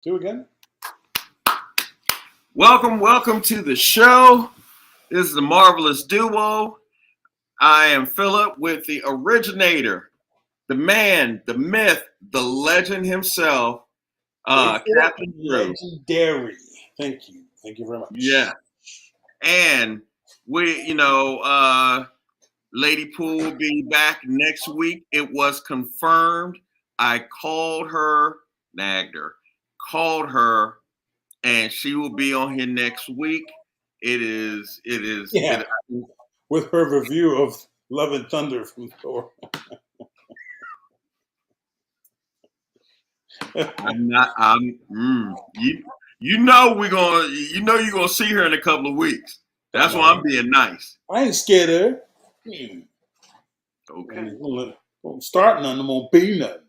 Do again. Welcome to the show. This is the Marvelous Duo. I am Philip with the originator, the man, the myth, the legend himself, Captain Drew. Legendary. Thank you. Thank you very much. Yeah. And Lady Pool will be back next week. It was confirmed. I called her, nagged her, called her, and she will be on here next week. It is. Yeah. With her review of Love and Thunder from Thor. I'm not. You know we're gonna. You know you're gonna see her in a couple of weeks. That's why I'm being nice. I ain't scared of her. Okay. Won't start nothing. Won't be nothing.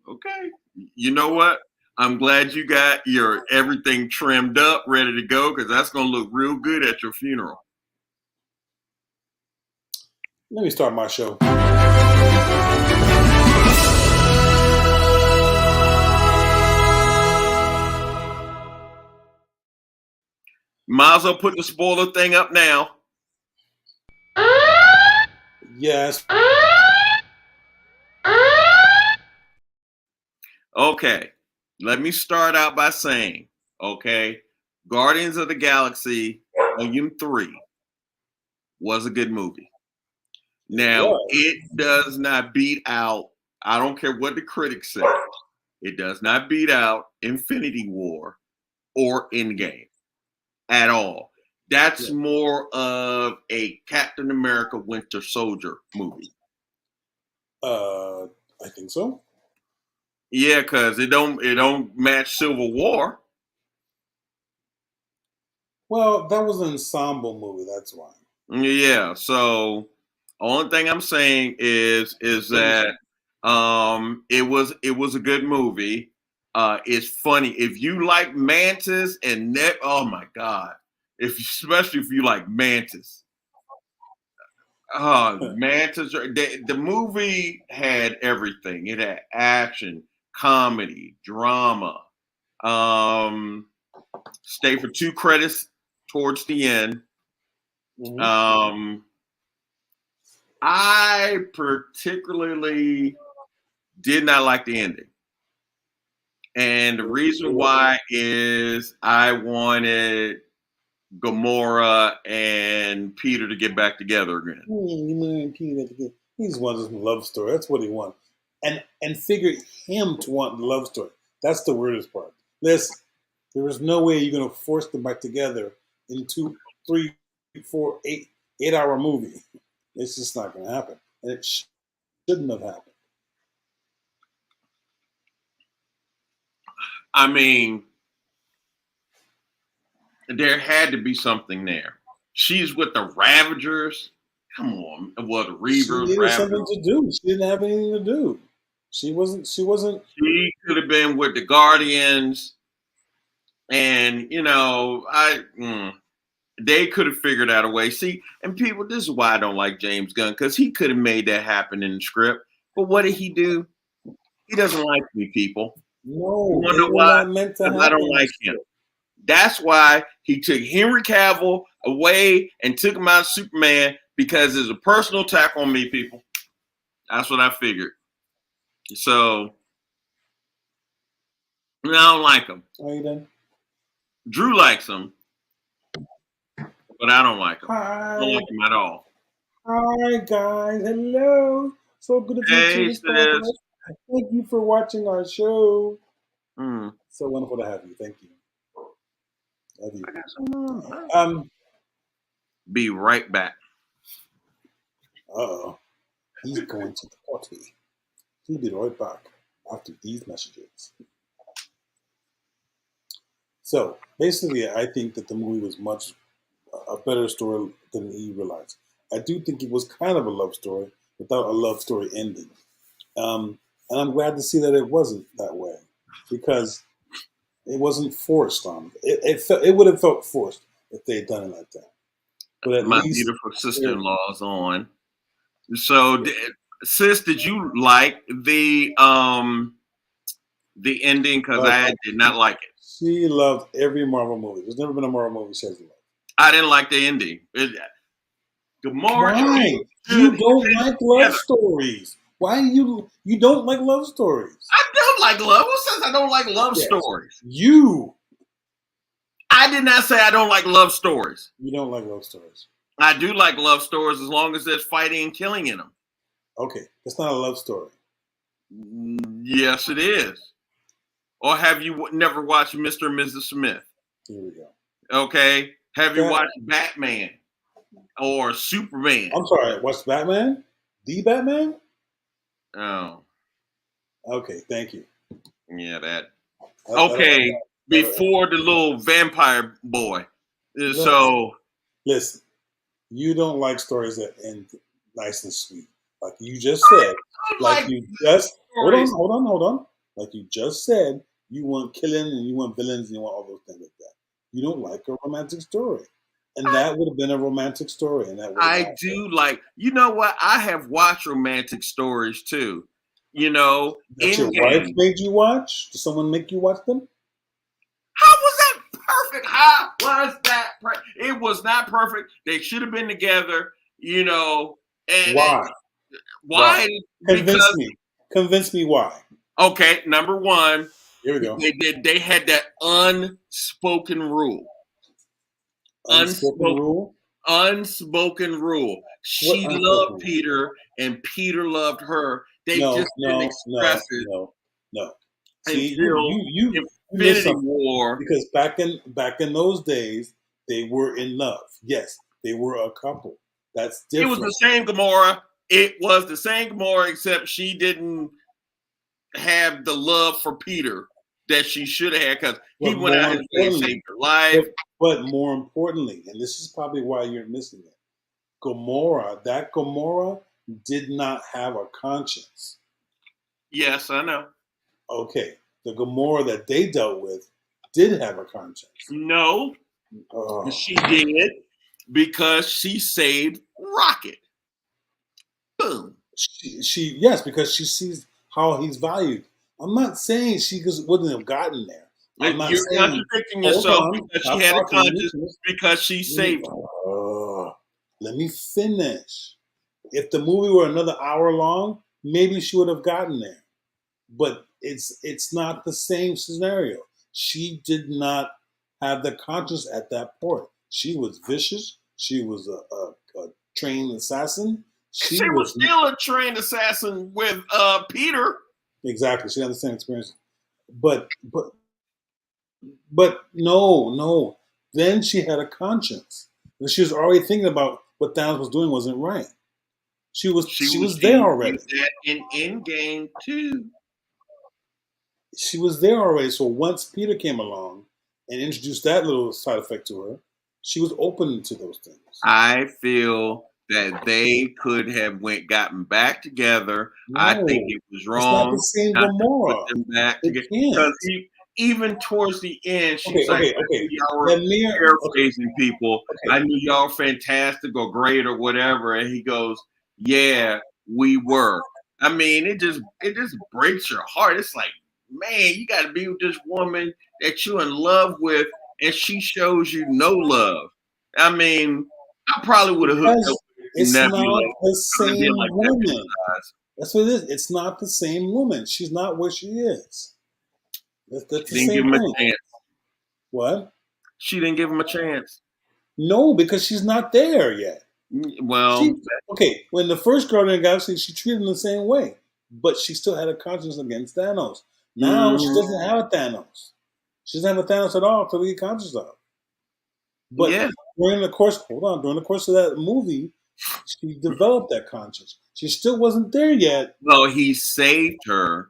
Okay. You know what? I'm glad you got your everything trimmed up, ready to go, because that's gonna look real good at your funeral. Let me start my show. Might as well put the spoiler thing up now. Yes. Okay. Let me start out by saying, okay, Guardians of the Galaxy Volume 3 was a good movie. Now, it does not beat out, I don't care what the critics say, it does not beat out Infinity War or Endgame at all. That's more of a Captain America Winter Soldier movie. I think so. Yeah, because it don't match Civil War. Well, that was an ensemble movie, that's why. Yeah, so only thing I'm saying is that it was a good movie. It's funny. If you like Mantis and Net, oh my God. Especially if you like Mantis. Mantis, the movie had everything. It had action, comedy, drama. Stay for 2 credits towards the end. I particularly did not like the ending. And the reason why is I wanted Gamora and Peter to get back together again. He just wanted some love story. That's what he wanted. And figured him to want the love story. That's the weirdest part. Listen, there is no way you're going to force them back together in 2, 3, 4, 8-hour movie. It's just not going to happen. And it shouldn't have happened. I mean, there had to be something there. She's with the Ravagers. Come on. Well, the Reavers. She needed something to do. She didn't have anything to do. She wasn't. She could have been with the Guardians. And, they could have figured out a way. See, and people, this is why I don't like James Gunn, because he could have made that happen in the script. But what did he do? He doesn't like me, people. No, you wonder why? I don't like him. That's why he took Henry Cavill away and took him out of Superman, because it's a personal attack on me, people. That's what I figured. So, I don't like him. Are you done? Drew likes him, but I don't like him. I don't like him at all. Hi, guys. Hello. So good to meet you. Thank you for watching our show. So wonderful to have you. Thank you. Love you. Be right back. Uh-oh. He's going to the party. He'll be right back after these messages. So basically, I think that the movie was much a better story than he realized. I do think it was kind of a love story without a love story ending. And I'm glad to see that it wasn't that way, because it wasn't forced on. It would have felt forced if they had done it like that. But at My least beautiful sister-in-law is on. So, sis, did you like the the ending because I did not like it. She loved every Marvel movie. There's never been a Marvel movie she hasn't loved. I didn't like the ending. Gamora. Why? You don't like love stories. Why you don't like love stories? I don't like love. Who says I don't like love stories? You. I did not say I don't like love stories. You don't like love stories. I do like love stories as long as there's fighting and killing in them. Okay, that's not a love story. Yes, it is. Or have you never watched Mr. and Mrs. Smith? Here we go. Okay. Have you watched Batman or Superman? I'm sorry. What's Batman? The Batman? Oh. Okay. Thank you. Yeah, that. Okay. Before the little vampire boy. So. Listen, you don't like stories that end nice and sweet. Like you just said. Hold on. Like you just said, you want killing and you want villains and you want all those things like that. You don't like a romantic story. And that would have been a romantic story. And that I do like, you know what? I have watched romantic stories too. You know, that your wife made you watch? Did someone make you watch them? How was that perfect? How was that perfect? It was not perfect. They should have been together, you know. And why? Why? Convince me why. Okay, number one. Here we go. They had that unspoken rule. Unspoken rule. She loved Peter and Peter loved her. They just didn't express it. No. See, you Infinity War. Because back in those days, they were in love. Yes, they were a couple. That's different. It was the same Gamora. It was the same Gamora, except she didn't have the love for Peter that she should have had because he went out his way and saved her life. But more importantly, and this is probably why you're missing it, Gamora did not have a conscience. Yes, I know. Okay. The Gamora that they dealt with did have a conscience. No, she did because she saved Rocket. Boom. Yes, because she sees how he's valued. I'm not saying she just wouldn't have gotten there. You're contradicting yourself because she had a conscience because she saved him. Let me finish. If the movie were another hour long, maybe she would have gotten there. But it's not the same scenario. She did not have the conscience at that point. She was vicious. She was a trained assassin. She was still a trained assassin with Peter. Exactly. She had the same experience. But no. Then she had a conscience. She was already thinking about what Thanos was doing wasn't right. She was there already. In Endgame too. She was there already. So once Peter came along and introduced that little side effect to her, she was open to those things. I feel that they could have gotten back together. No, I think it was wrong. It's not the same Gamora. Put them back together because even towards the end, she's y'all were paraphrasing people. I knew y'all fantastic or great or whatever, and he goes, "Yeah, we were." I mean, it just breaks your heart. It's like, man, you got to be with this woman that you're in love with, and she shows you no love. I mean, I probably would have hooked up. It's not the same woman. That's what it is. It's not the same woman. She's not where she is. That's the same thing. A chance. What? She didn't give him a chance. No, because she's not there yet. Well, when the first Guardian of the Galaxy, she treated him the same way, but she still had a conscience against Thanos. Now she doesn't have a Thanos. She doesn't have a Thanos at all to be conscious of. But during the course of that movie, she developed that conscience. She still wasn't there yet. Well, he saved her,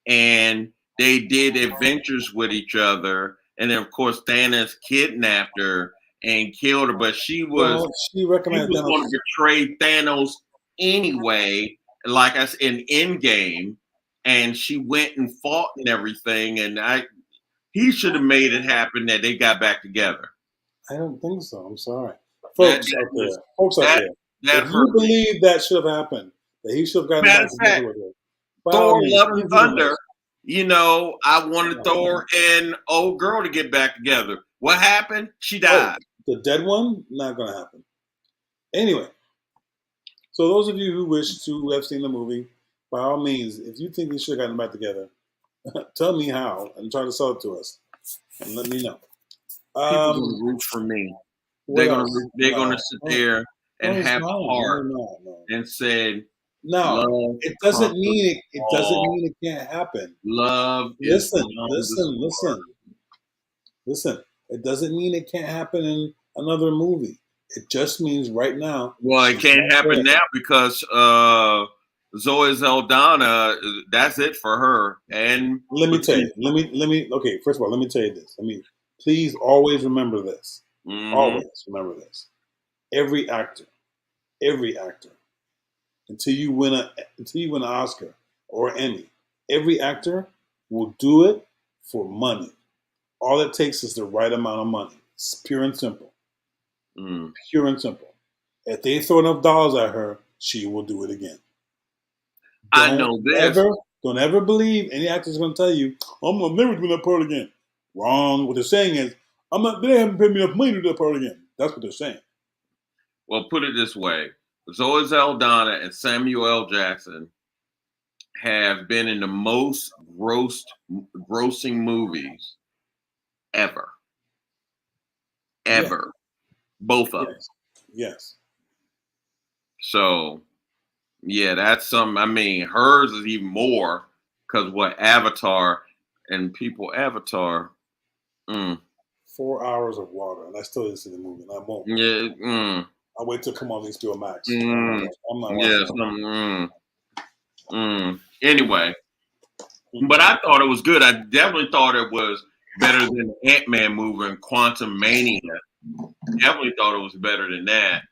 and they did adventures with each other. And then, of course, Thanos kidnapped her and killed her. But she was going to betray Thanos anyway, like I said, in Endgame. And she went and fought and everything. And he should have made it happen that they got back together. I don't think so. I'm sorry. Folks out there. If you believe that should have happened, that he should have gotten back together with her. Thor Love and Thunder. I wanted Thor and old girl to get back together. What happened? She Oh, died. the dead one? Not gonna happen. Anyway, so those of you who wish to have seen the movie, by all means, if you think we should have gotten back together, tell me how and try to sell it to us and let me know. People gonna root for me. What else? They're gonna sit there and No, it's have not. a heart No. and said, No, "Love it doesn't conquers mean it doesn't all. mean it can't happen. Love is Listen, beyond the listen, sword." listen. It doesn't mean it can't happen in another movie. It just means right now. Well, it can't happen now because Zoe Saldana. That's it for her. And let me tell you. Let me. Okay, first of all, let me tell you this. Please always remember this. Always remember this. Every actor, until you win an Oscar or an Emmy, every actor will do it for money. All it takes is the right amount of money. It's pure and simple. Pure and simple. If they throw enough dollars at her, she will do it again. I know this. Don't ever believe any actor is going to tell you, I'm going to never do that part again. Wrong. What they're saying is, they haven't paid me enough money to do that part again. That's what they're saying. Well, put it this way. Zoe Saldana and Samuel L. Jackson have been in the most grossing movies ever. Ever. Yeah. Both of them. Yes. So, yeah, that's some. Hers is even more because Avatar and Avatar. 4 hours of water, and I still didn't see the movie, and I won't. Yeah. I'll wait till it come on HBO Max. I'm not watching. Anyway, but I thought it was good. I definitely thought it was better than the Ant-Man movie and Quantumania. Definitely thought it was better than that.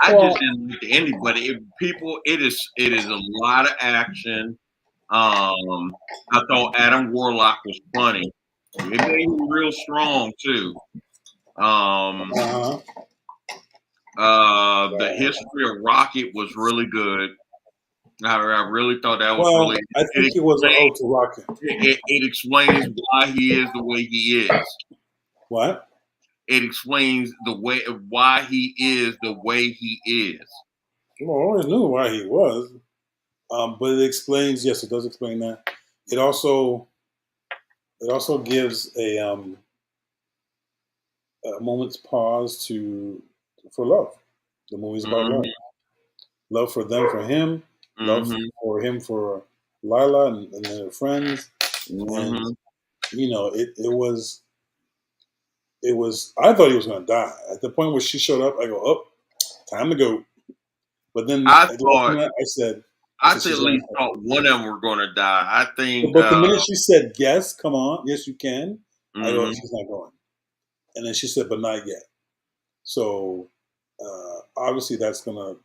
I just didn't like the ending, but it is a lot of action. I thought Adam Warlock was funny. It made him real strong too. The history of Rocket was really good. I really thought that was really. I think it was an ode to Rocket. It explains why he is the way he is. What? It explains why he is the way he is. Well, I always knew why he was, but it explains. Yes, it does explain that. It also gives a moment's pause for love. The movie's about love for them, for him, love for him, for Lila and their friends, and it was. I thought he was going to die at the point where she showed up. I go, oh, time to go. But then I said, I at least thought one of them were going to die. I think. But the minute she said yes, come on, yes you can. I go, she's not going. And then she said, but not yet. So obviously that's going to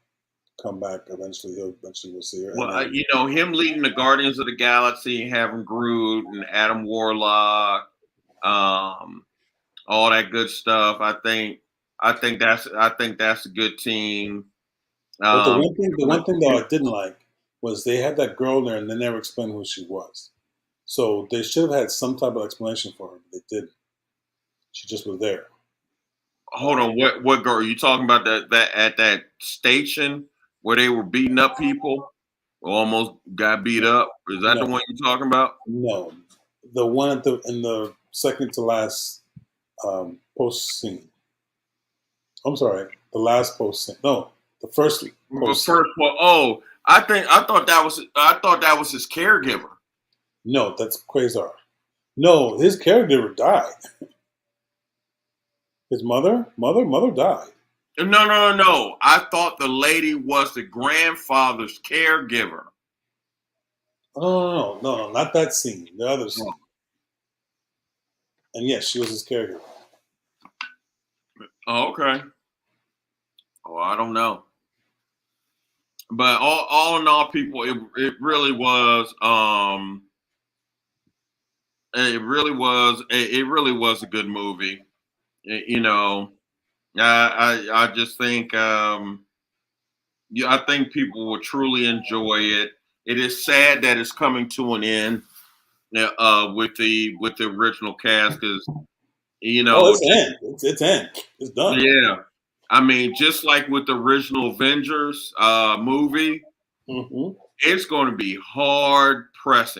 come back eventually. Eventually we'll see her. Well, him leading the Guardians of the Galaxy, having Groot and Adam Warlock, all that good stuff. I think that's a good team. But the one thing that I didn't like was they had that girl there and they never explained who she was. So they should have had some type of explanation for her, but they didn't. She just was there. Hold on, what girl are you talking about? That at that station where they were beating up people, almost got beat up. Is that the one you're talking about? No, the one in the second to last post scene. I'm sorry, the last post scene. No, the first week. The first one. Oh, I thought that was his caregiver. No, that's Quasar. No, his caregiver died. His mother died. No. I thought the lady was the grandfather's caregiver. Oh, no, not that scene. The other scene. And yes, she was his caregiver. Oh, okay. Oh, I don't know. But all in all, people, it really was a good movie. I just think I think people will truly enjoy it. It is sad that it's coming to an end. with the original cast, because it's in. It's in. It's done. Yeah, I mean, just like with the original Avengers movie, it's going to be hard press.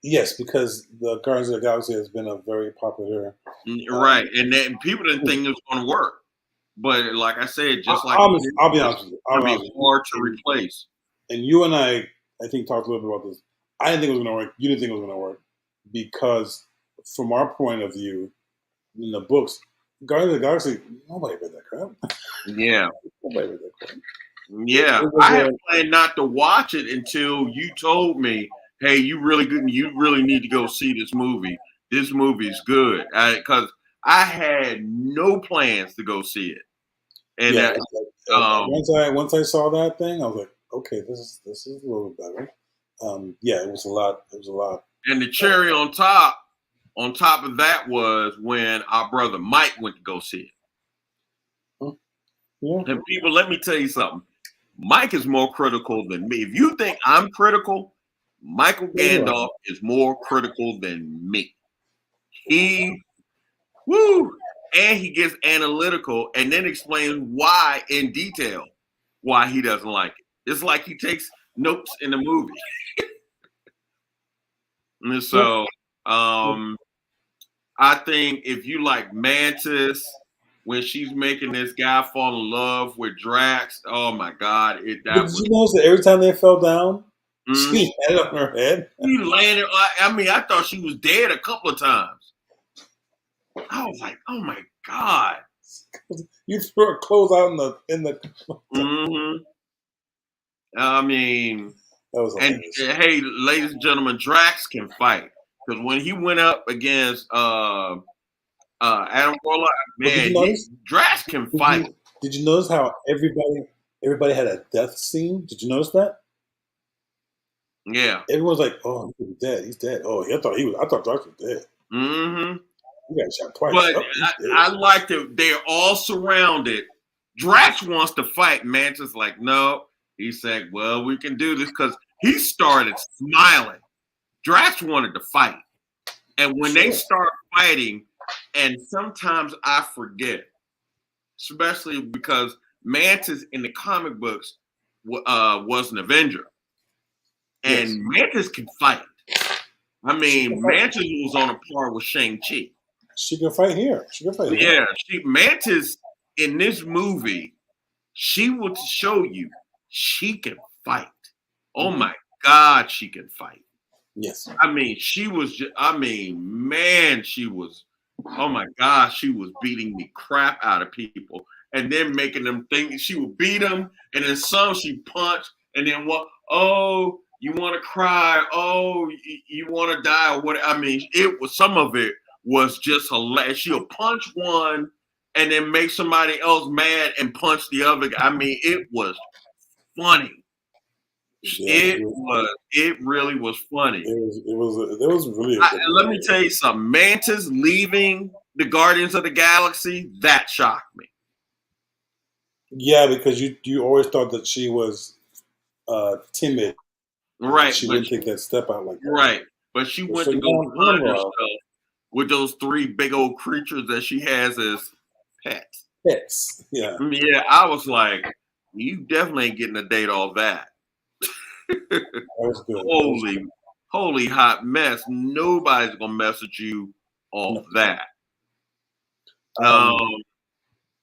Yes, because the Guardians of the Galaxy has been a very popular. Right, and then people didn't think it was going to work, but like I said, just like I'll be honest with you, it'll be hard to replace. And you and I think, talked a little bit about this. I didn't think it was going to work. You didn't think it was going to work because, from our point of view, in the books, Guardians of the Galaxy, nobody read that crap. Yeah, nobody read that crap. Yeah, I had planned not to watch it until you told me, "Hey, you really need to go see this movie. This movie's good." Because I had no plans to go see it. And once I saw that thing, I was like, "Okay, this is a little bit better." It was a lot. It was a lot. And the cherry on top of that was when our brother Mike went to go see it. Yeah. And people, let me tell you something. Mike is more critical than me. If you think I'm critical, Michael Gandalf is more critical than me. And he gets analytical and then explains why in detail why he doesn't like it. It's like he takes notes in the movie. And so I think if you like Mantis, when she's making this guy fall in love with Drax, oh my God! Did you notice that every time they fell down, she had it on her head? He landed. I mean, I thought she was dead a couple of times. I was like, oh my God! You threw her clothes out in the. I mean, that was hilarious. And hey, ladies and gentlemen, Drax can fight, because when he went up against Adam Warlock, man, Drax can fight. Did you notice how everybody had a death scene? Did you notice that? Yeah. Everyone's like, "Oh, he's dead. He's dead." Oh, I thought Drax was dead. He got shot twice. But I like that they're all surrounded. Drax wants to fight. Mantis like, no. He said, well, we can do this, because he started smiling. Drax wanted to fight. And when they start fighting, and sometimes I forget, especially because Mantis in the comic books was an Avenger. And Mantis can fight. I mean, Mantis was on a par with Shang-Chi. She can fight here. Yeah, Mantis in this movie, she would show you she can fight. Oh my God, she can fight. Yes. I mean, she was oh my gosh, she was beating the crap out of people and then making them think she would beat them. And then some she punched, and then what? Oh, you want to cry? Oh, you want to die? Or what? I mean, some of it was just hilarious. She'll punch one and then make somebody else mad and punch the other guy. I mean, it was funny. It really was funny. It was really. Let me tell you something. Mantis leaving the Guardians of the Galaxy, that shocked me. Yeah, because you always thought that she was timid. Right. She wouldn't take that step out like that. Right. But she went to go find herself with those 3 big old creatures that she has as pets. Yeah. Yeah, I was like, you definitely ain't getting a date off that. That was good. Holy hot mess. Nobody's gonna message you off that.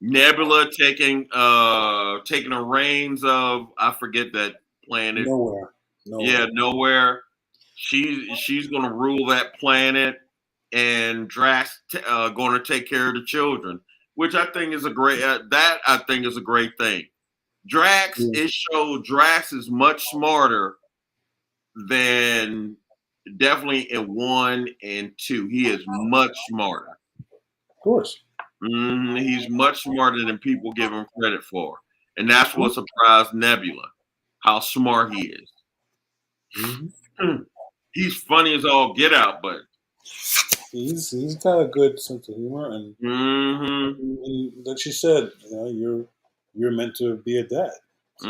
Nebula taking the reins of, I forget that planet. Nowhere. Yeah, Nowhere. She's gonna rule that planet, and Drax gonna take care of the children, which I think is a great thing. Drax, it showed Drax is much smarter than definitely in 1 and 2. He is much smarter. Of course. He's much smarter than people give him credit for. And that's what surprised Nebula, how smart he is. He's funny as all get out, but he's got a good sense of humor, and like you said, you're meant to be a dad. So,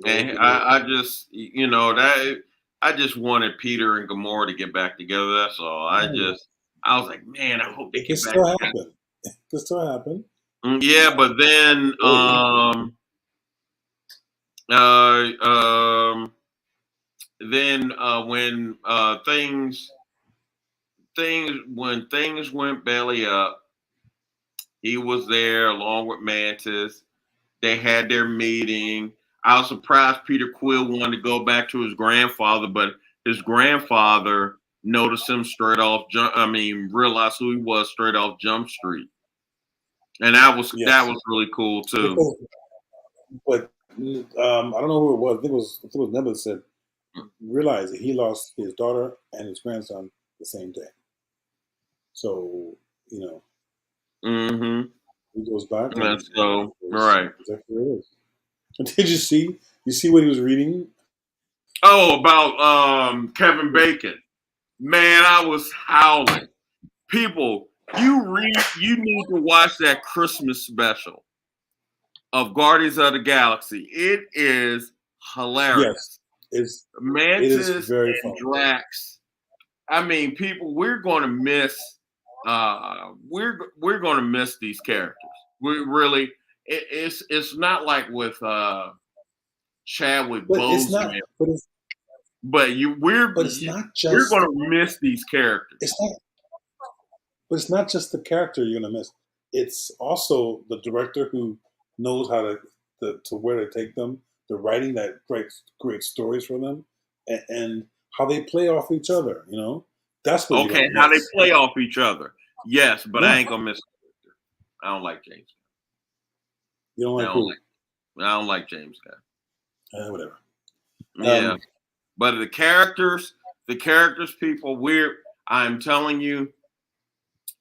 and I just, that I just wanted Peter and Gamora to get back together. That's all. I was like, man, I hope they It can get back still together. happen. It can still happen. Yeah, but then uh um when things went belly up, he was there along with Mantis. They had their meeting. I was surprised Peter Quill wanted to go back to his grandfather, but his grandfather noticed him straight off. Realized who he was straight off Jump Street, and that was Yes, really cool too. because, but I don't know who it was. I think it was Nebula said realized that he lost his daughter and his grandson the same day. So Mm-hmm. he goes back And and so, it's right. exactly what it is. And did you see? You see what he was reading? Oh, about Kevin Bacon. Man, I was howling. People, you need to watch that Christmas special of Guardians of the Galaxy. It is Yes, hilarious. it is Mantis very and funny. Drax. I mean, people, we're going to miss. We're going to miss these characters. We really. It's not like with Chadwick But it's not. Boseman, But it's but but it's not we're going just. to miss these characters. It's not. But it's not just the character you're gonna miss. It's also the director who knows how to where to take them, the writing that creates great stories for them, and how they play off each other. That's what you're Okay, gonna how they miss. play off each other. Yes, but I Yeah, ain't gonna miss. I don't like James. you don't I like don't who? like. I don't like James Gunn. Whatever. Yeah, but the characters, people. I'm telling you,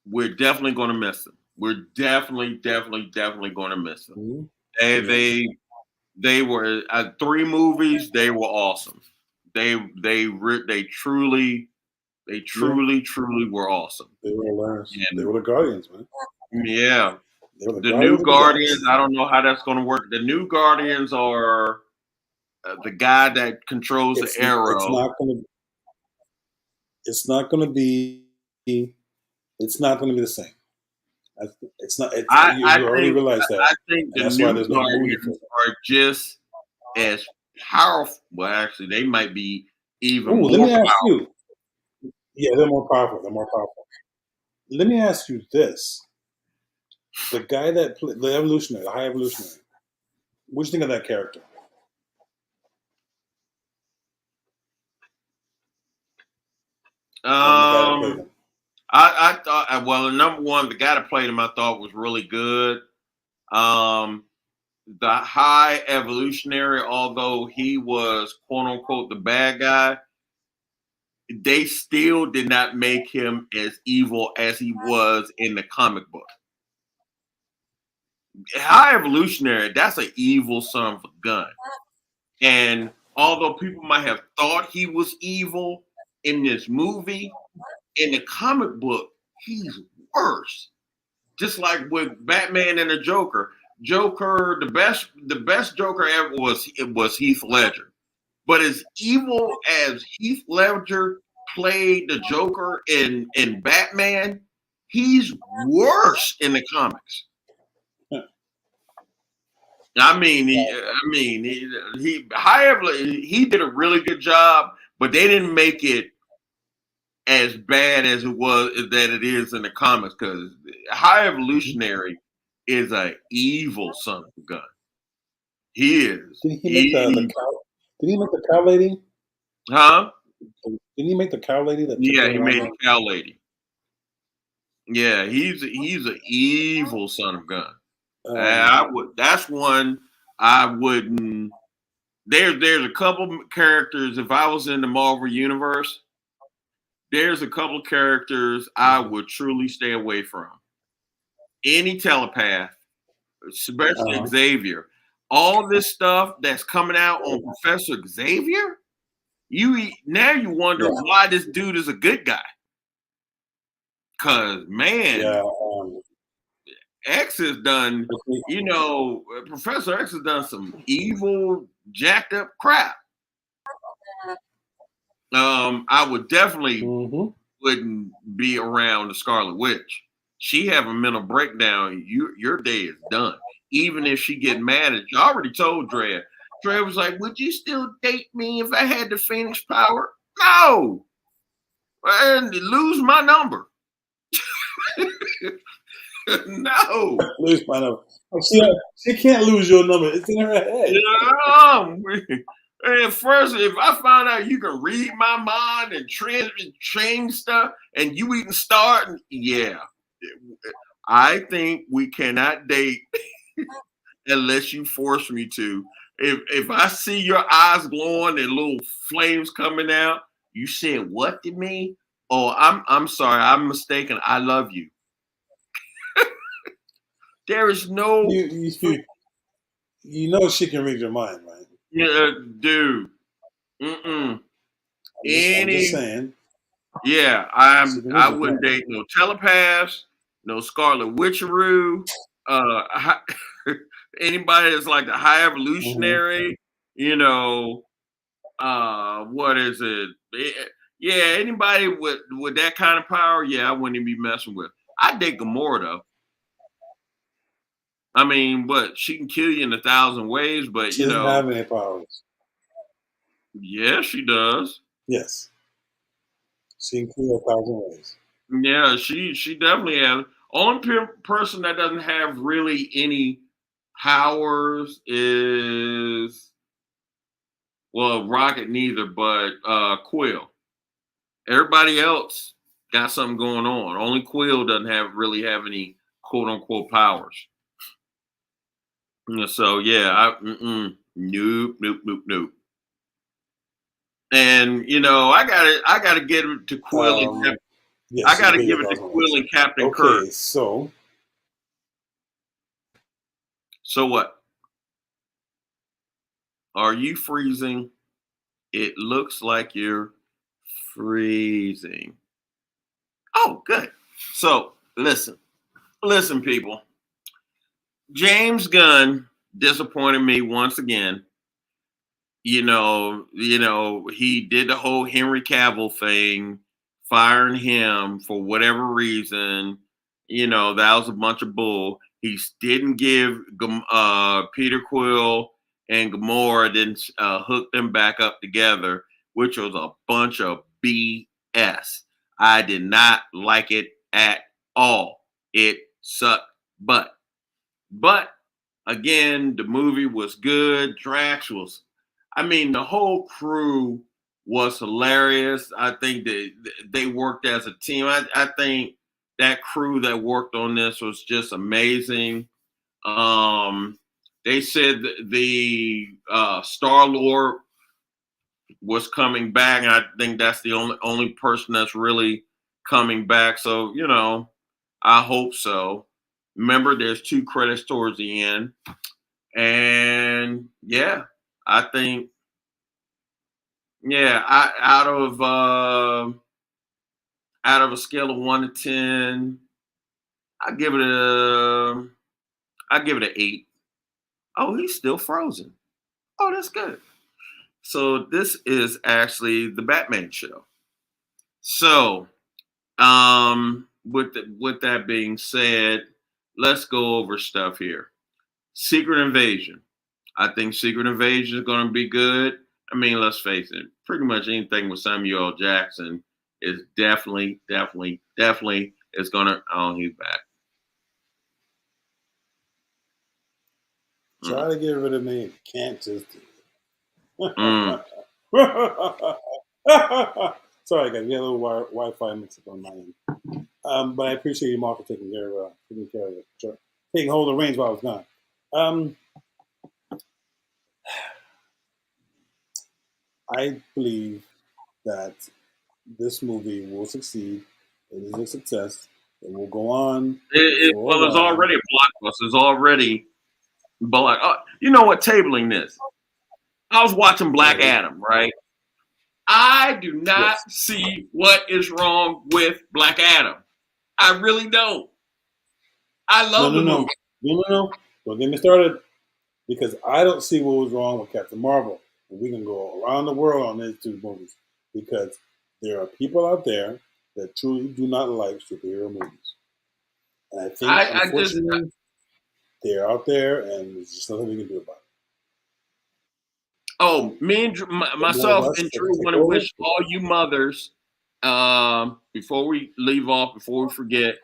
we're definitely going to miss them. We're definitely going to miss them. Mhm. They Yes. they were 3 movies. They were awesome. They truly were awesome. They were the Lions. They And were the Guardians, man. yeah, They were the the new Guardians of the Guardians. Galaxy. I don't know how that's going to work. The new Guardians are the guy that controls the It's arrow. not gonna. It's not gonna be. It's not gonna be the same. It's not. You already realize that, I think and the that's why new there's no movie for Guardians are just as powerful. Well, actually, they might be it. even Ooh, let more me ask powerful. you. Yeah, they're more powerful. They're more powerful. Let me ask you this: the guy that the evolutionary, the high evolutionary. What do you think of that character? The guy that played Um, him. I thought, well, number one, the guy that played him, I thought was really good. Um, the high evolutionary, although he was quote unquote the bad guy, they still did not make him as evil as he was in the comic book. High evolutionary, that's an evil son of a gun. And although people might have thought he was evil in this movie, in the comic book, he's worse. Just like with Batman and the Joker. Joker, the best Joker ever was Heath Ledger. But as evil as Heath Ledger played the Joker in Batman, he's worse in the comics. He did a really good job, but they didn't make it as bad as it is in the comics because High Evolutionary is a evil son of a gun. He is. Did he make the cow? Did he make the cow lady? Huh? Did he make the cow lady that took Yeah, her he around? made the cow lady. Yeah, he's an evil son of a gun. That's one I wouldn't. There's a couple characters. If I was in the Marvel universe, there's a couple characters I would truly stay away from. Any telepath, especially Xavier. All this stuff that's coming out on Professor Xavier, you wonder why this dude is a good guy. Cause man, X has done, Professor X has done some evil, jacked up crap. I would definitely Mm-hmm. wouldn't be around the Scarlet Witch. She have a mental breakdown. Your day is done. Even if she get mad at you, I already told Drea. Drea was like, "Would you still date me if I had the Phoenix power?" No, and lose my number. No. Lose my number. She can't lose your number. It's in her head. Yeah. And first, if I find out you can read my mind and change stuff, and you even start, yeah, I think we cannot date unless you force me to. If I see your eyes glowing and little flames coming out, you said what to me? Oh, I'm sorry, I'm mistaken. I love you. There is no, You know she can read your mind, right? yeah, dude. Mm-mm. I'm just Any, saying. yeah, She can read I your wouldn't mind. date no telepaths, no Scarlet Witcheroo, uh, anybody that's like the high Mm-hmm. evolutionary, you know, what is it? Yeah, anybody with that kind of power, yeah, I wouldn't even be messing with. I'd date Gamora though. I mean, what she can kill you in 1,000 ways, but She doesn't have any powers. yeah, she does. Yes, she can kill 1,000 ways. Yeah, she definitely has. Only person that doesn't have really any powers is, well, Rocket neither, but Quill. Everybody else got something going on. Only Quill doesn't have any quote unquote powers. Yeah, so yeah, nope, nope, nope, nope. And I gotta get it to Quill and Um, I yes, she can gotta kill you give a it to thousand Quill ways. and Captain Kirk. Okay, so So what? Are you freezing? It looks like you're freezing. Oh, good. So listen, people. James Gunn disappointed me once again. He did the whole Henry Cavill thing, firing him for whatever reason. That was a bunch of bull. He didn't give Peter Quill and Gamora, didn't hook them back up together, which was a bunch of BS. I did not like it at all. It sucked, but again, the movie was good. Drax was, I mean, the whole crew was hilarious. I think that they worked as a team. I think that crew that worked on this was just amazing. Um, they said the Star Lord was coming back, and I think that's the only person that's really coming back. So I hope so. Remember, there's 2 credits towards the end. And yeah, I think out of a scale of 1 to 10, I give it a I give it an 8. Oh, he's still frozen. Oh, that's good. So this is actually the Batman show. So with that being said, let's go over stuff here. Secret Invasion. I think Secret Invasion is going to be good. I mean, let's face it, pretty much anything with Samuel L. Jackson is definitely is going to. Oh, he's back. try to get rid of me. Can't just do Mm. it. Sorry, guys. We had a little Wi-Fi mix up on my end. But I appreciate you, Mark, for taking care of it. Sure. Taking hold of the reins while I was gone. I believe that this movie will succeed. It is a success. It will go on for a Well, it's while. already a blockbuster. It's already, but like, you know what? Tabling this, I was watching Black Right? Adam, right? I do not Yes. see what is wrong with Black Adam. I really don't. I No, love no, the no, movie. no, no, no. Don't get me started because I don't see what was wrong with Captain Marvel. And we can go around the world on these 2 movies because there are people out there that truly do not like superhero movies. And I think, unfortunately, they're out there, and there's just nothing we can do about it. Oh, me and myself and Drew want to wish all you mothers, before we leave off, before we forget,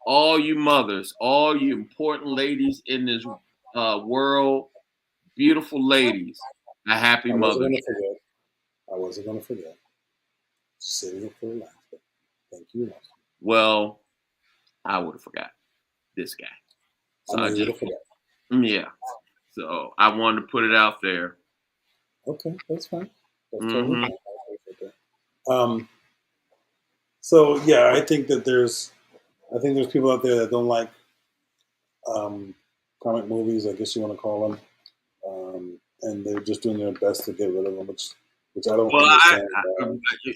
all you mothers, all you important ladies in this world, beautiful ladies, a happy Mother's Day. I wasn't going to forget. Just saving it for the last. Thank you. Well, I would have forgot this guy. So I just forgot. Yeah. So I wanted to put it out there. Okay, that's fine. That's totally fine. So yeah, I think there's people out there that don't like comic movies, I guess you want to call them, and they're just doing their best to get rid of them, which I don't understand.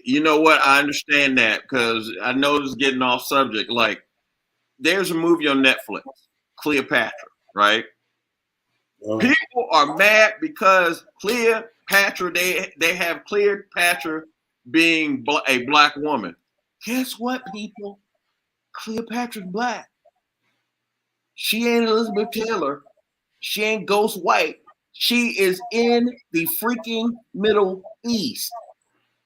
You know what? I understand that because I know this is getting off subject. Like, there's a movie on Netflix, Cleopatra, right? Oh. People are mad because Cleopatra, they have Cleopatra being a black woman. Guess what, people? Cleopatra's black. She ain't Elizabeth Taylor. She ain't Ghost White. She is in the freaking Middle East.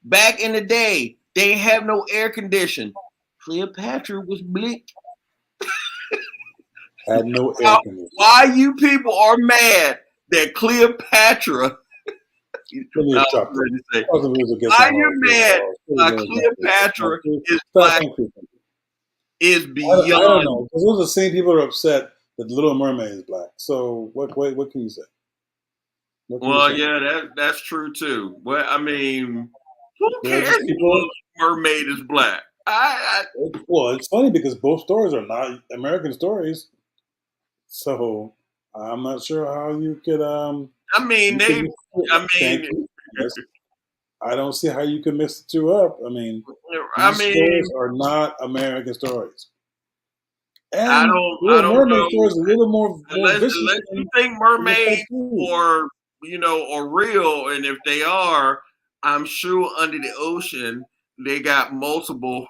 Back in the day, they didn't have no air condition. Cleopatra was black. Had no air conditioning. Why you people are mad that Cleopatra? Why you mad Cleopatra is black? Is beyond. I don't know. Because those are the same people who are upset that the Little Mermaid is black. So what can you say? Well, yeah, that's true too. Well, I mean, who cares if Little Mermaid is black? Well, it's funny because both stories are not American stories. So I'm not sure how you could. I mean, I don't see how you can mix the two up. I mean, stories are not American stories. And I don't know. Stories a little more unless you think mermaids or real, and if they are, I'm sure under the ocean they got multiple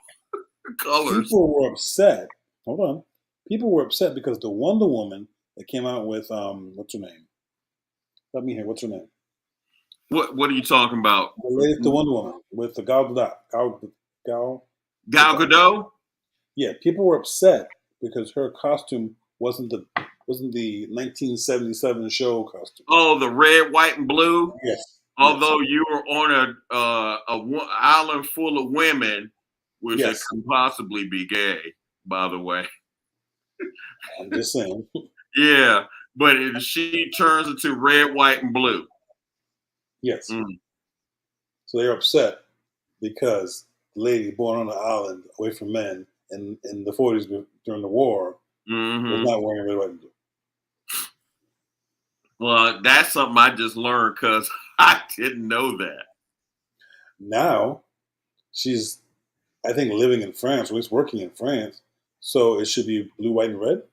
colors. People were upset. Hold on. People were upset because the Wonder Woman that came out with what's her name? Let me hear. What's her name? What are you talking about? The latest Wonder Woman with the Gal Gadot. Yeah, people were upset because her costume wasn't the 1977 show costume. Oh, the red, white, and blue. Yes. Although you were on a island full of women, which can possibly be gay, by the way. I'm just saying. Yeah, but she turns into red, white, and blue. Yes. So they're upset because the lady born on an island away from men in the 40s during the war was not wearing red, white, and blue. Well, that's something I just learned because I didn't know that. Now she's, I think, living in France, or at least working in France. So it should be blue, white, and red.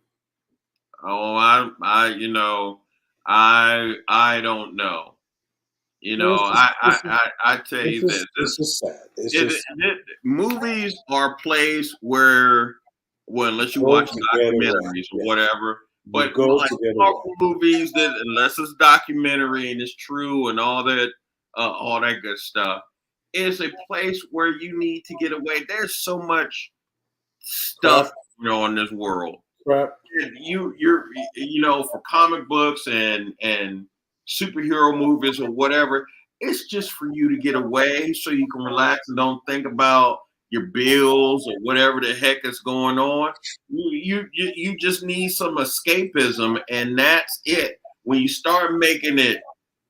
Oh, I don't know. I tell you this. It's just sad. Movies are a place where, unless you watch documentaries or whatever, but like movies, that unless it's documentary and it's true and all that good stuff, it's a place where you need to get away. There's so much stuff in this world. Right. You're for comic books and superhero movies or whatever, it's just for you to get away so you can relax and don't think about your bills or whatever the heck is going on. You just need some escapism, and that's it. When you start making it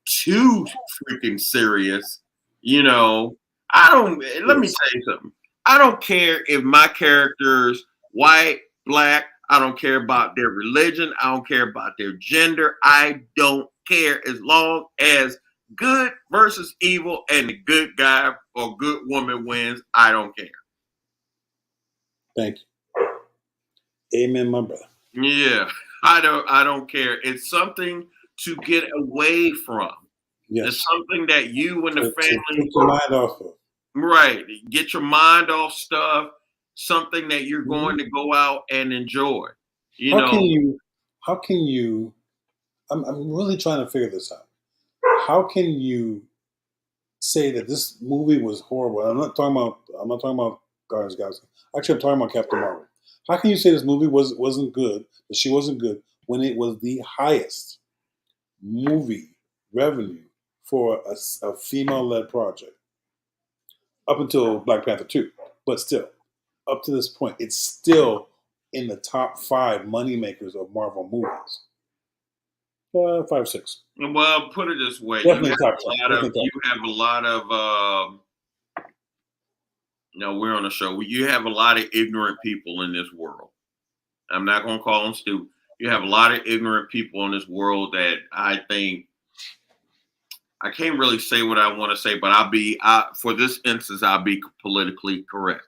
too freaking serious, let me tell you something. I don't care if my character's white, black. I don't care about their religion. I don't care about their gender. I don't care as long as good versus evil and the good guy or good woman wins. I don't care. Thank you. Amen, my brother. Yeah, I don't care. It's something to get away from. Yes. It's something that you and the family take your mind off of. Right. Get your mind off stuff, something that you're Mhm. going to go out and enjoy. You How can know, you? How can you? I'm really trying to figure this out. How can you say that this movie was horrible? I'm not talking about Guardians of the Galaxy. Actually, I'm talking about Captain Marvel. How can you say this movie wasn't good? That she wasn't good when it was the highest movie revenue for a female-led project up until Black Panther 2. But still, up to this point, it's still in the top five money makers of Marvel movies. Five, six. well, put it this way: Definitely top 10. Definitely you top have a lot of we're on a show. You have a lot of ignorant people in this world. I'm not going to call them stupid. You have a lot of ignorant people in this world that I think I can't really say what I want to say, but for this instance, I'll be politically correct.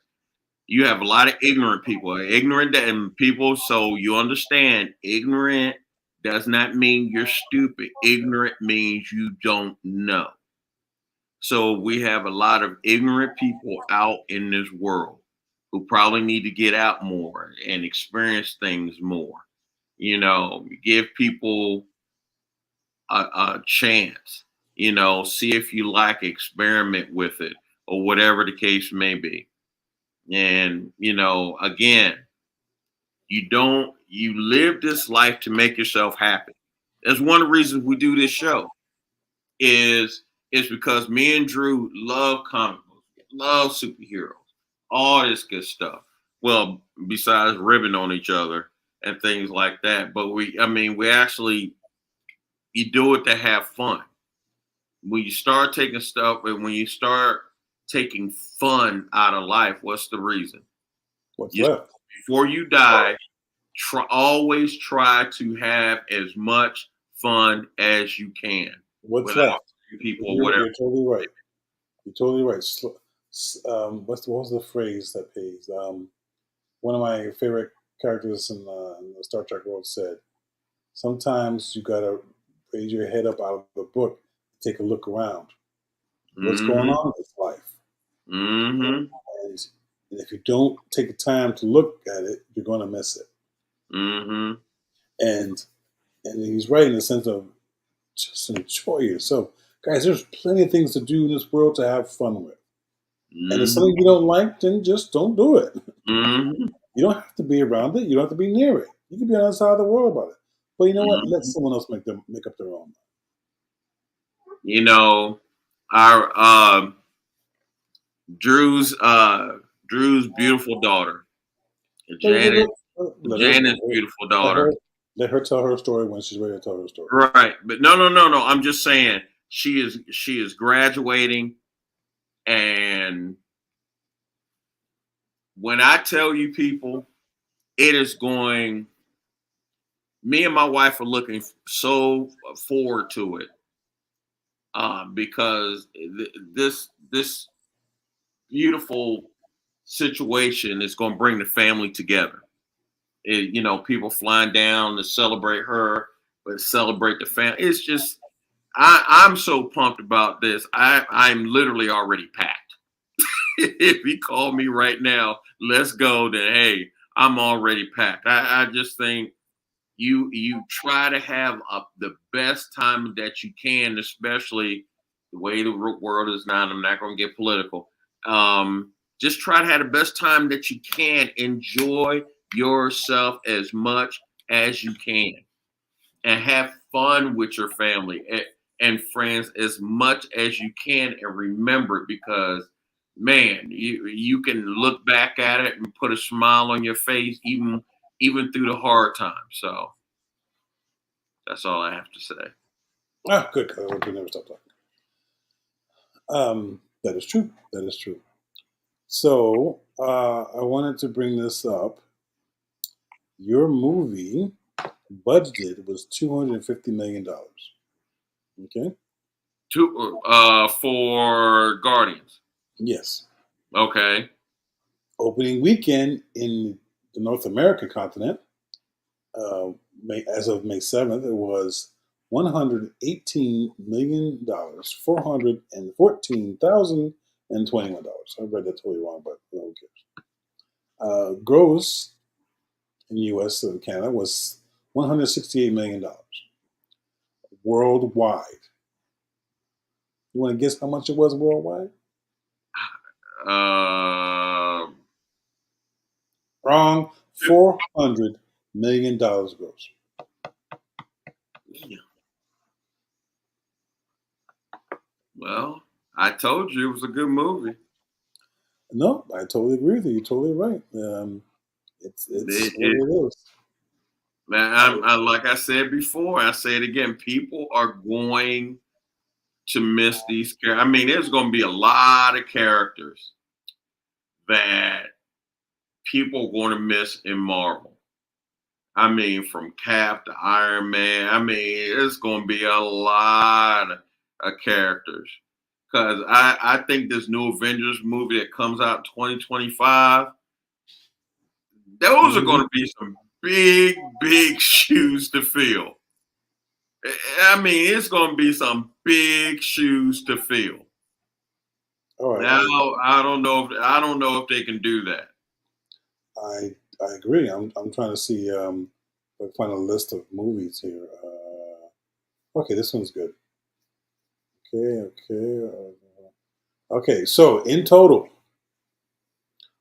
You have a lot of ignorant people. So you understand, ignorant does not mean you're stupid. Ignorant means you don't know. So we have a lot of ignorant people out in this world who probably need to get out more and experience things more. Give people a chance. See if you like, experiment with it, or whatever the case may be. And again, you live this life to make yourself happy. That's one of the reasons we do this show. Is because me and Drew love comic books, love superheroes, all this good stuff. Well, besides ribbing on each other and things like that, but we actually, you do it to have fun. When you start taking stuff, and when you start taking fun out of life, what's the reason? what's You left. Before you die, always try to have as much fun as you can What's without left? hurting people or You're whatever. totally right. You're totally right. What was the phrase that pays? One of my favorite characters in the Star Trek world said, "Sometimes you gotta raise your head up out of the book, take a look around. What's going Mm-hmm. on in this life? Mm-hmm. And, and if you don't take the time to look at it, you're going to miss it." Mm-hmm. And and he's right in the sense of just enjoy yourself, guys. There's plenty of things to do in this world to have fun with. And if Mm-hmm. something you don't like, then just don't do it. Mm-hmm. You don't have to be around it. You don't have to be near it. You can be on the other side of the world about it. But you know what? Let Mm-hmm. someone else make up their own. You know, our Drew's beautiful daughter, Let, let, Janet. let her, Janet's beautiful let daughter. her let her tell her story when she's ready to tell her story. Right. But no. I'm just saying she is graduating, and when I tell you people, it is going, me and my wife are looking so forward to it, because this beautiful situation is going to bring the family together. People flying down to celebrate her, but celebrate the family. It's just, I'm so pumped about this. I'm literally already packed. If you call me right now, let's go. Then hey, I'm already packed. I just think you try to have the best time that you can, especially the way the world is now. And I'm not going to get political. Just try to have the best time that you can. Enjoy yourself as much as you can, and have fun with your family and friends as much as you can. And remember it, because man, you can look back at it and put a smile on your face, even through the hard times. So that's all I have to say. Ah, good. We never stop talking. That is true. That is true. So I wanted to bring this up. Your movie budgeted was $250 million. Okay. For Guardians. Yes. Okay. Opening weekend in the North American continent, as of May 7th, it was $118,414,000 and $21. I read that totally wrong, but who cares? Gross in the U.S. and Canada was $168 million worldwide. You want to guess how much it was worldwide? Wrong. $400 million gross. Well, I told you it was a good movie. No, I totally agree with you. You're totally right. It's what it is. Man, like I said before, I say it again. People are going to miss these characters. I mean, there's going to be a lot of characters that people are going to miss in Marvel. I mean, from Cap to Iron Man. I mean, it's going to be a lot of characters. Because I think this new Avengers movie that comes out in 2025, those are going to be some big, big shoes to fill. I mean, it's going to be some big shoes to fill. All right. Now, I don't know if they can do that. I agree. I'm trying to see. I find a list of movies here. Okay, this one's good. Okay. So in total,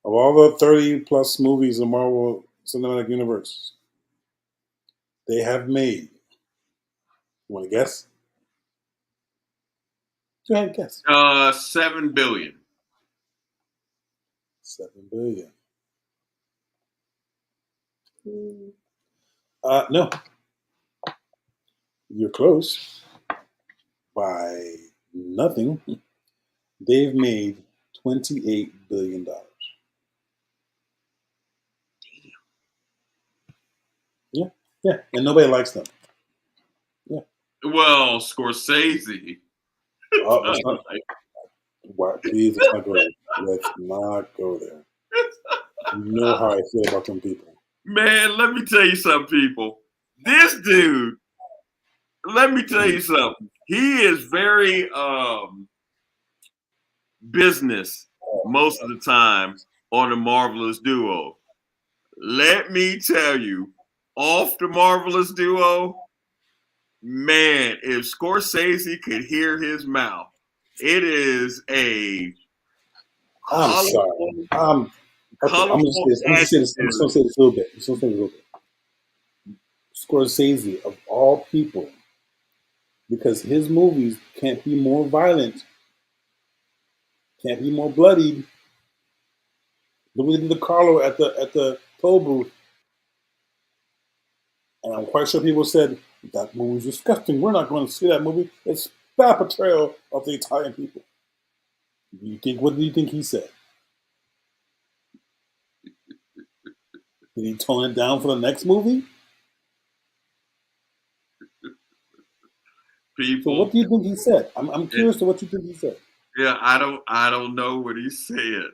of all the 30 plus movies in Marvel Cinematic Universe, they have made. You want to guess? Go ahead, guess. $7 billion. $7 billion. No. You're close. By nothing. They've made $28 billion. Yeah, and nobody likes them. Yeah. Well, Scorsese. Let's not, please, let's not go there. Let's not go there. You know how I feel about them people. Man, let me tell you something, people. This dude, let me tell you something. He is very business most of the time on the Marvelous Duo. Let me tell you, off the Marvelous Duo, man, if Scorsese could hear his mouth, it is a I'm sorry. I'm just say this a little bit. Scorsese, of all people, because his movies can't be more violent, can't be more bloodied. Look what they did to Carlo at the toll booth. And I'm quite sure people said, that movie's disgusting. We're not going to see that movie. It's bad portrayal of the Italian people. What do you think he said? Did he tone it down for the next movie? People, so what do you think he said? I'm curious to what you think he said. Yeah, I don't know what he said.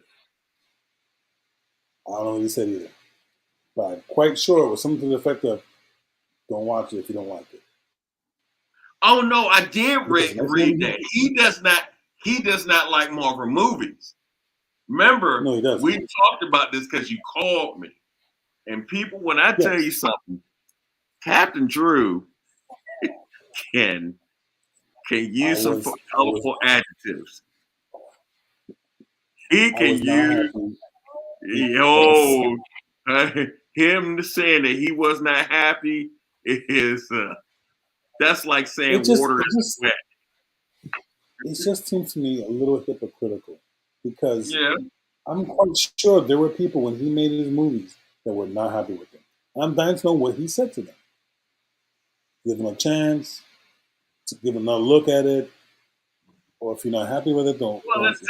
I don't know what he said either. But I'm quite sure it was something to the effect of, don't watch it if you don't like it. Oh no, I did read that. He does not like Marvel movies. Remember, no, he doesn't. We talked about this because you called me. And people, when I tell you something, Captain Drew can use some colorful adjectives. He can use him saying that he was not happy is that's like saying water is wet. It just seems to me a little hypocritical because I'm quite sure there were people when he made his movies that were not happy with him. I'm dying to know what he said to them. Give them a chance to give another look at it, or if you're not happy with it, don't. Well, it's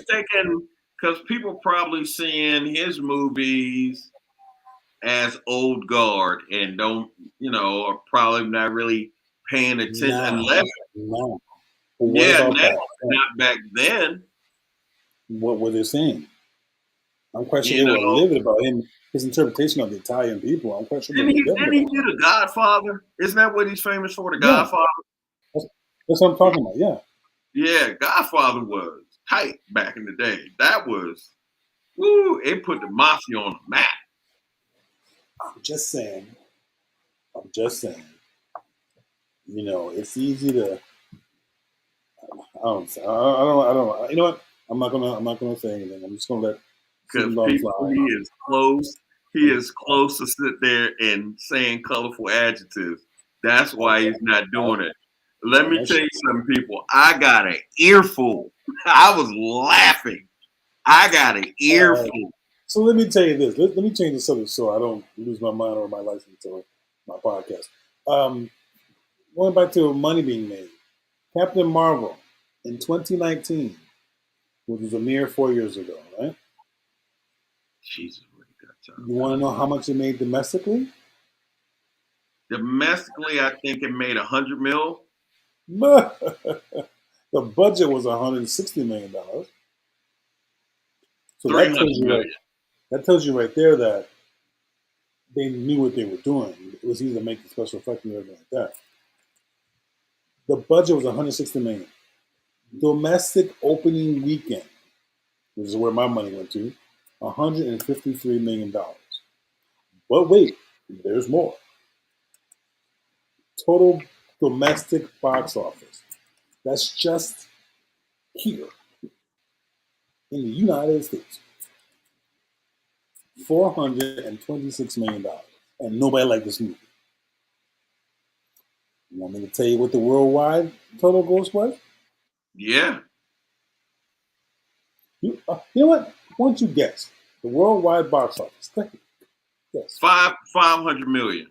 taken because people probably seeing his movies as old guard and don't, are probably not really paying attention unless. No. Not back then. What were they saying? I'm quite sure they were livid about him, his interpretation of the Italian people. I'm quite sure. Didn't he do The Godfather? Isn't that what he's famous for? The Godfather. That's what I'm talking about. Yeah. Yeah, Godfather was tight back in the day. That was, woo, it put the mafia on the map. I'm just saying. You know, it's easy to. I don't. I don't. You know what? I'm not gonna say anything. I'm just gonna let Because Sitting Dog people, fly. he is close. He is close to sit there and saying colorful adjectives. That's why he's not doing it. Let me tell you something, people. I got an earful. I was laughing. I got an earful. So let me tell you this. Let me change the subject so I don't lose my mind or my license or my podcast. Going back to money being made. Captain Marvel in 2019, which was a mere 4 years ago, right? Jesus, what you got time? You want to know how much it made domestically? Domestically, I think it made 100 mil. The budget was $160 million. So that tells you right there that they knew what they were doing. It was easy to make the special effect and everything like that. The budget was $160 million. Domestic opening weekend, which is where my money went to, $153 million. But wait, there's more. Total domestic box office. That's just here in the United States. $426 million. And nobody liked this movie. You want me to tell you what the worldwide total gross was? Yeah. You know what? Why don't you guess? The worldwide box office. Yes. 500 million.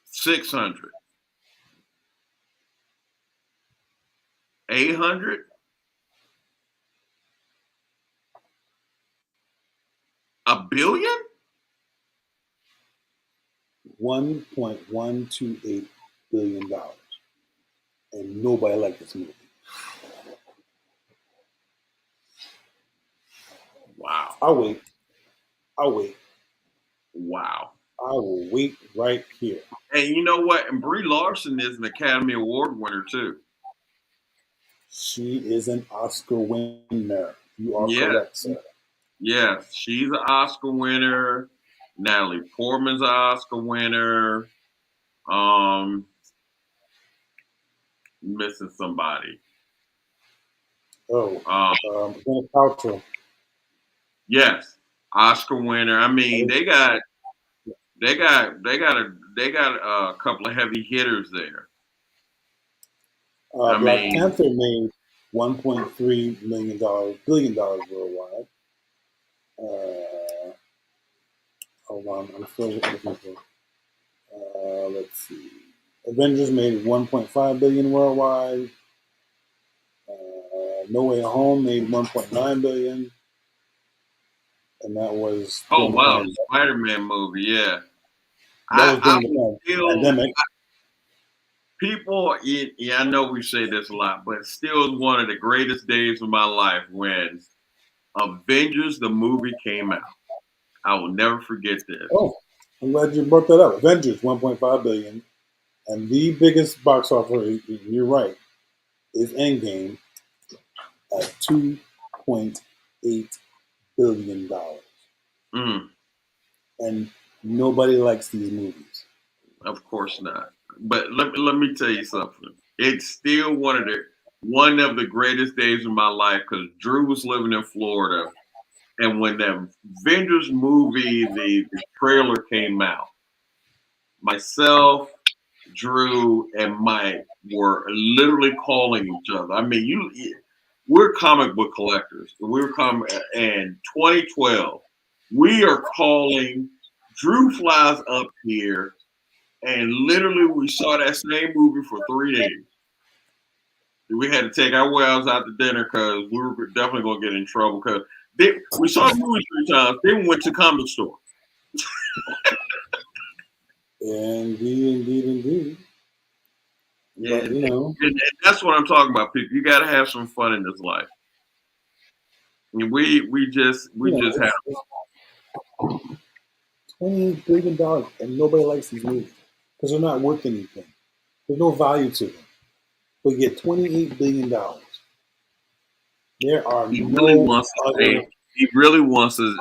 600. 800. $1 billion? $1.128 billion. And nobody liked this movie. Wow. I'll wait. Wow. I will wait right here. And you know what? And Brie Larson is an Academy Award winner too. She is an Oscar winner. You are correct, sir. Yes, she's an Oscar winner. Natalie Portman's an Oscar winner. Missing somebody. Gwyneth Paltrow. Yes, Oscar winner. I mean, they got a couple of heavy hitters there. Black Panther made $1.3 billion worldwide. Hold on, I'm still looking for. Let's see. Avengers made $1.5 billion worldwide. No Way Home made $1.9 billion, and that was the Spider-Man movie. Yeah, that was during the pandemic. People, yeah, I know we say this a lot, but still is one of the greatest days of my life when Avengers the movie came out. I will never forget this. Oh, I'm glad you brought that up. Avengers $1.5 billion, and the biggest box office. You're right, is Endgame at $2.8 billion. And nobody likes these movies. Of course not. But let me tell you something. It's still one of the greatest days of my life because Drew was living in Florida, and when the Avengers movie, the trailer came out, myself, Drew, and Mike were literally calling each other. I mean, we're comic book collectors. And 2012, we are calling. Drew flies up here, and literally we saw that same movie for 3 days. We had to take our wives out to dinner because we were definitely going to get in trouble because we saw the movie 3 times. Then we went to the comic store. Indeed. Yeah, but, you know, and that's what I'm talking about, people. You got to have some fun in this life. And we just have $28 billion, and nobody likes these movies because they're not worth anything. There's no value to them. but get $28 billion. There are He really no wants to other. say, he really wants to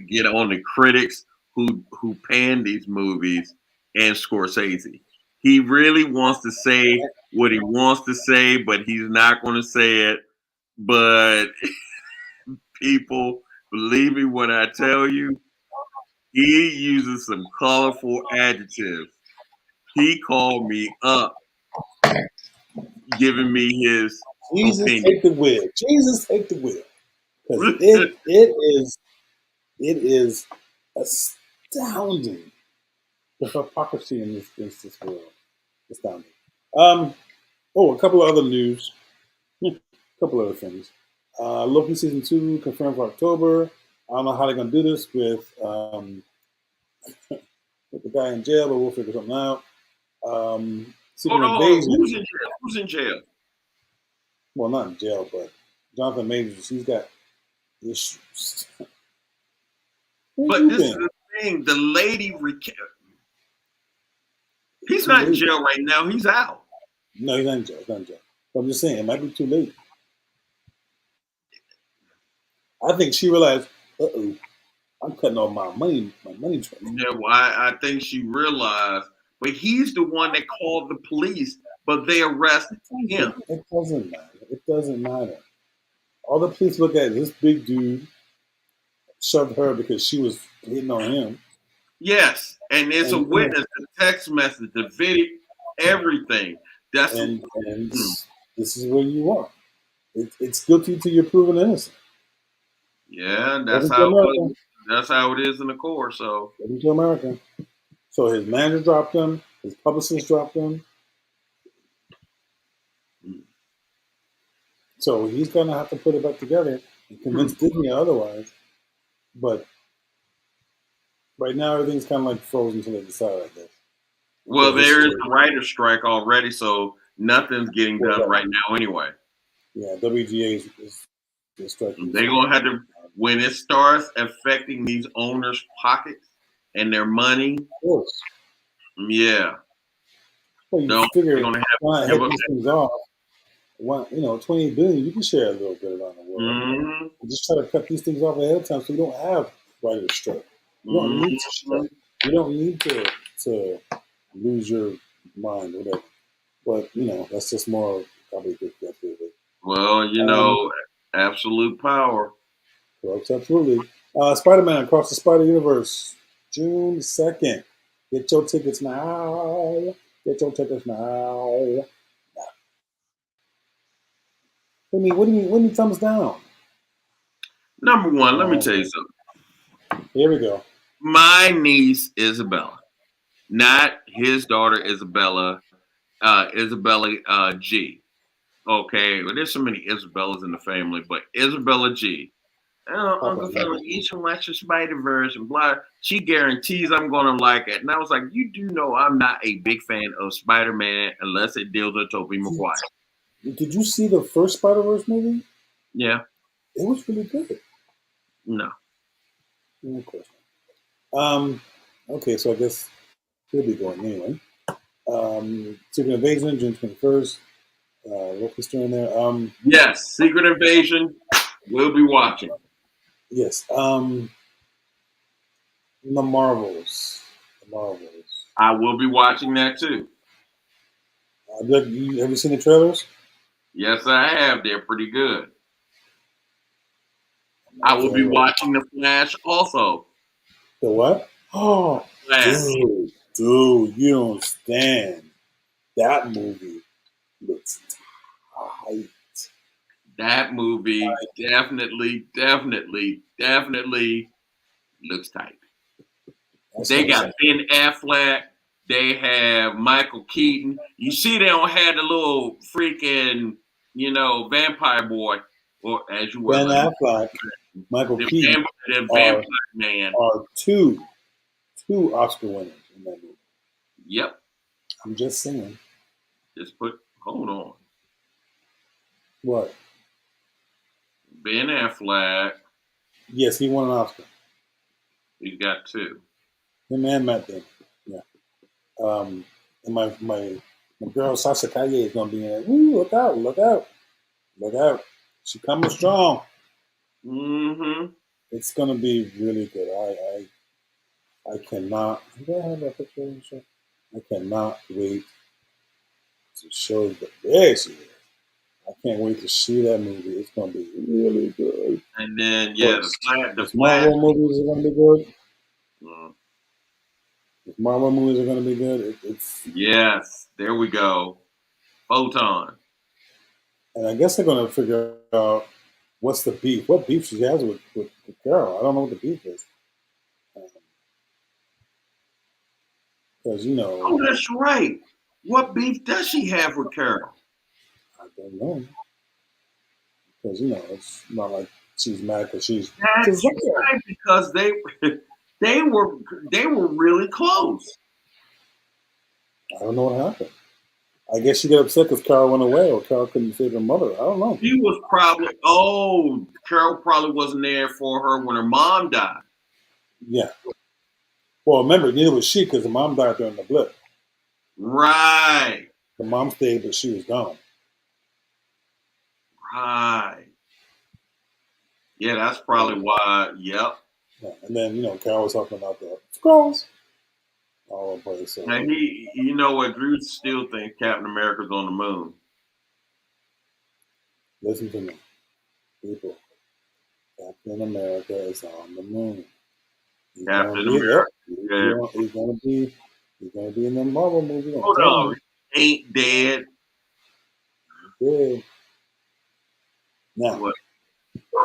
get on the critics who pan these movies and Scorsese. He really wants to say what he wants to say, but he's not going to say it. But people, believe me when I tell you, he uses some colorful adjectives. He called me up, giving me his Jesus opinion. take the wheel. Jesus take the wheel. Because it is astounding the hypocrisy in this world. Astounding. A couple of other news. A couple other things. Loki season 2 confirmed for October. I don't know how they're gonna do this with the guy in jail, but we'll figure something out. Secret Hold on. Invasion. Who's in jail? Who's in jail? Well, not in jail, but Jonathan Majors. He's got issues. But this is the thing. The lady, he's not in jail right now. He's out. No, he's not in jail. He's not in jail. But I'm just saying, it might be too late. I think she realized, uh-oh, I'm cutting off my money trail. Yeah, well, I think she realized, but he's the one that called the police, but they arrested him. It doesn't matter. It doesn't matter. All the police look at is this big dude shoved her because she was hitting on him. Yes, and it's a witness, the text message, the video, everything. That's and this is where you are. It's guilty till you're proven innocent. Yeah, that's how it is in the court. So welcome to America. So his manager dropped him. His publicist dropped him. So he's gonna have to put it back together and convince Disney otherwise. But right now everything's kind of like frozen until they decide, I guess. Well, there is a writer's strike already, so nothing's getting done right now anyway. Yeah, WGA is striking. They're gonna have to, when it starts affecting these owners' pockets and their money. Of course. Yeah. Well, you figure why head these things off? Why, 28 billion, you can share a little bit around the world. Mm-hmm. Just try to cut these things off ahead of time so you don't have writer's strike. You don't need to strike. You don't need to lose your mind, whatever. But that's just more probably good. Well, absolute power. Correct, absolutely. Spider-Man Across the Spider-Universe, June 2nd. Get your tickets now. Get your tickets now. What do you mean? When he thumbs down? Number one, let me tell you something. Here we go. My niece Isabella, not his daughter Isabella, Isabella G. Okay, well, there's so many Isabellas in the family, but Isabella G. Uncle Phil, you should watch the Spider-Verse and blah. She guarantees I'm gonna like it, and I was like, you do know I'm not a big fan of Spider-Man unless it deals with Tobey Maguire. Did you see the first Spider-Verse movie? Yeah, it was really good. No, of course not. Okay, so I guess he'll be going anyway. Secret Invasion, June 21st. Loki's still in there. Yes, Secret Invasion. We'll be watching. Yes. The Marvels. I will be watching that too. Have you seen the trailers? Yes, I have. They're pretty good. I will be watching The Flash also. The what? Oh, Flash. Dude, you don't stand. That movie looks tight. That movie definitely looks tight. They got Ben Affleck. They have Michael Keaton. You see, they don't have the little freaking, vampire boy, or as you were. Ben Affleck, Michael Keaton, the vampire man are two Oscar winners in that movie. Yep. I'm just saying. Hold on. What? Ben Affleck. Yes, he won an Oscar. He's got two. Him and Matt Damon. Yeah. And my My girl Sasha Kaye is gonna be in it. Ooh, look out, look out, look out. She coming strong. Mm-hmm. It's gonna be really good. I cannot. Do I have that picture? I cannot wait to show you. There she is. I can't wait to see that movie. It's gonna be really good. And then the If Flash. Marvel movies are gonna be good. Mm. If Marvel movies are gonna be good, it's Yes, there we go. Photon. and I guess they're gonna figure out what's the beef. What beef she has with Carol? I don't know what the beef is. Because Oh, that's right. What beef does she have with Carol? I don't know. Because it's not like she's mad because she's That's Shazam. right, because they were really close. I don't know what happened. I guess she got upset because Carol went away, or Carol couldn't save her mother. I don't know. She was Carol probably wasn't there for her when her mom died. Yeah. Well, remember, neither was she because the mom died during the blip. Right. The mom stayed, but she was gone. Right. Yeah, that's probably why. Yep. Yeah. And then, Carol was talking about the scrolls all over the place. So, And you know what? Drew still thinks Captain America's on the moon. listen to me, people. Captain America is on the moon. He's Captain gonna be America. there. He's gonna be in the Marvel movie. Hold on. Ain't dead. Yeah. Now, What?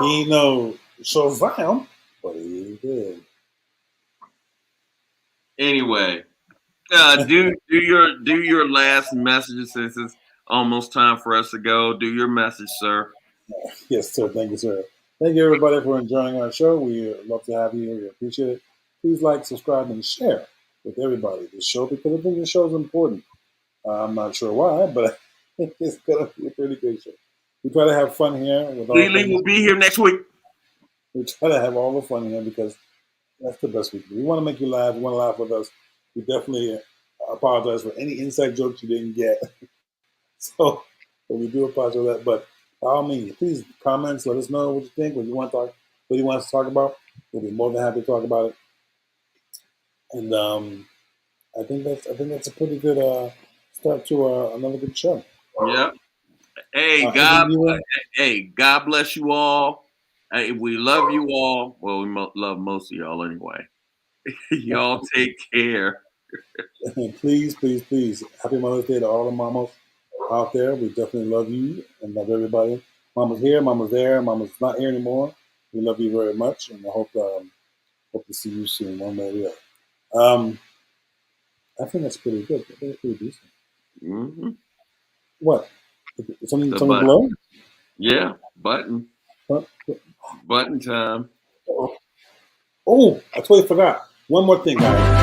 he ain't no Shazam, but he did. Anyway, do your last message since it's almost time for us to go. Do your message, sir. Yes, sir. Thank you, sir. Thank you, everybody, for enjoying our show. We love to have you. We appreciate it. Please like, subscribe, and share with everybody this show because I think this show is important. I'm not sure why, but I think it's going to be a pretty good show. We try to have fun here with all Lily things. will be here next week. We try to have all the fun here because that's the best we can do. We want to make you laugh. You want to laugh with us. We definitely apologize for any inside jokes you didn't get. So we do apologize for that. But by all means, please comments. Let us know what you think. What you want to talk. What you want us to talk about. We'll be more than happy to talk about it. And I think that's a pretty good start to another good show. Yep. Hey, God bless you all. Hey, we love you all. Well, we love most of y'all anyway. Y'all take care. And please, please, please, happy Mother's Day to all the mamas out there. We definitely love you and love everybody. Mama's here, mama's there, mama's not here anymore. We love you very much, and I hope to see you soon, one way or the other. I think that's pretty good. I think it's pretty decent. Mm-hmm. What? Something button. below? Yeah, button. Huh? Button time. Oh, I totally forgot. One more thing, guys.